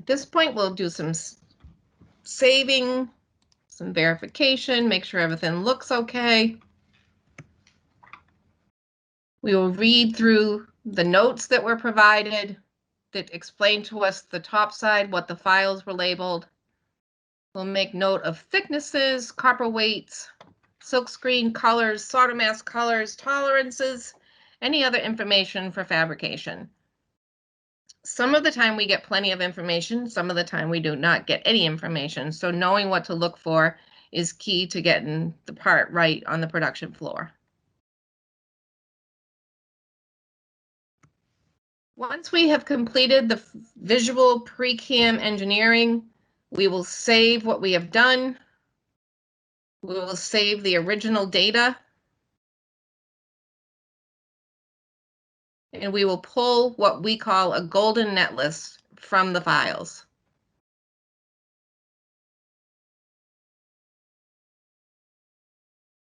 At this point, we'll do some saving, some verification, make sure everything looks okay. We will read through the notes that were provided that explain to us the top side, what the files were labeled. We'll make note of thicknesses, copper weights, silkscreen colors, solder mask colors, tolerances, any other information for fabrication. Some of the time we get plenty of information, some of the time we do not get any information. So knowing what to look for is key to getting the part right on the production floor. Once we have completed the visual pre-cam engineering, we will save what we have done. We will save the original data. And we will pull what we call a golden net list from the files.